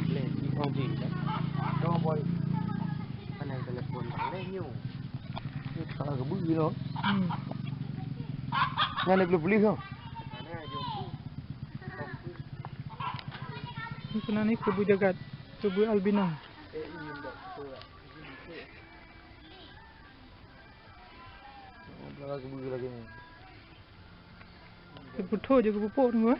lên đi con gì đấy cho boy anh này telepon lên nhiều kalau ke bui no ngane beli không Ini ni kubu jagat, kubu albino. Belakang ke bui lagi ni. Kubu tho je kubu po ni.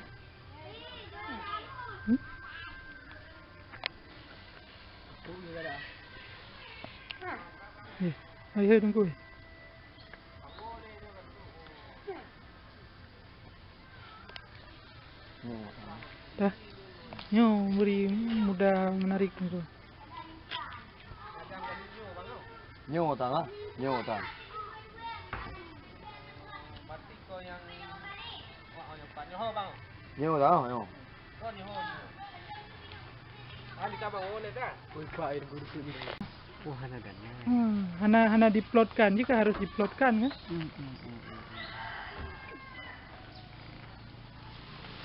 Ayah tunggu. Dah. Nyo beri mudah menarik tunggu. Nyo tang ah, nyo tang. Matiko yang yang Pak Nyoho bang. Nyo tang, nyo. Oh Nyoho. Ah kita bang oleh dah. Kuipa air guru ni. Wah hana dan. Hana diplotkan jika harus diplotkan kan?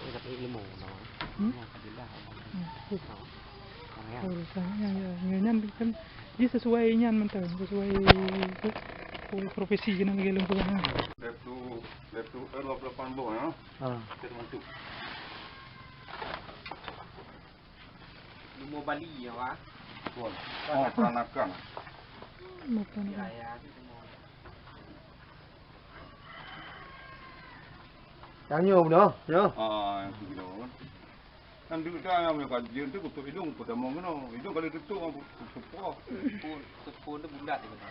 Tapi ilmu no. Urusannya ya, nyanyian kan dia sesuai nyan mentah, sesuai profesi kena bagi lembu kan. Lepas tu 28 buah ya. Kita mantu. Lumo Bali ya wah. Tuan. Oh, peranakan. Bukan. Ya itu semua. Yang nyo no, nyo. Yang tu gitu kan. Kan dulu saya yang kajian tu kutu hidung pada mau kena hidung kalau tutup aku sepuluh. Sepuluh tu bulat tu betul.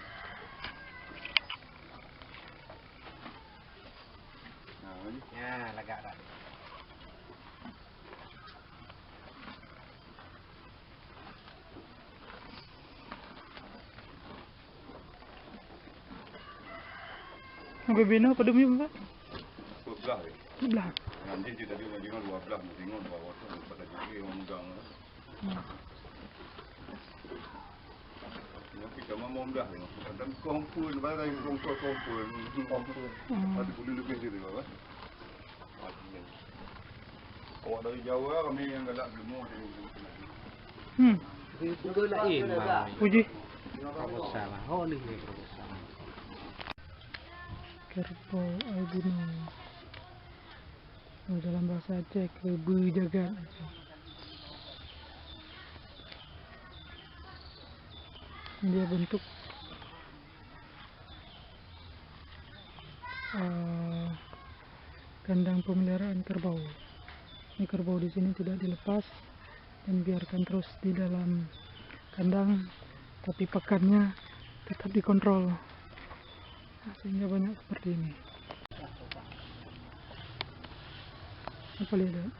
Ya, lagak dah. Apa bina pada mium pak? Sebelah. Sebelah. Nanti kita juga jangan 12 mesti ngon bawa tu pada jadi orang megang. Kita mau dah ni. Dan kompun, barang kompun. Ada boleh lebih situ kan? Awak dari Jawa kami yang galak belum ada. Itu lain. Puji. Proposal. Oh ni proposal. Kerbau albino. Dalam bahasa Aceh kebu jagat. Dia bentuk kandang pemeliharaan kerbau. Ini kerbau di sini tidak dilepas dan biarkan terus di dalam kandang, tapi pakannya tetap dikontrol. Sehingga banyak seperti ini. Apa lihat?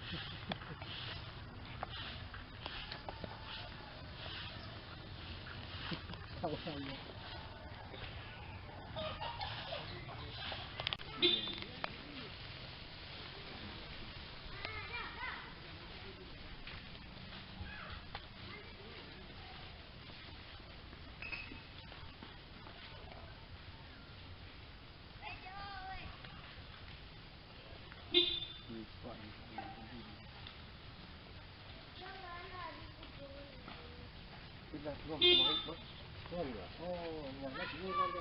Oh, yang nak ni kan dia.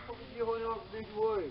Oh, dia jual.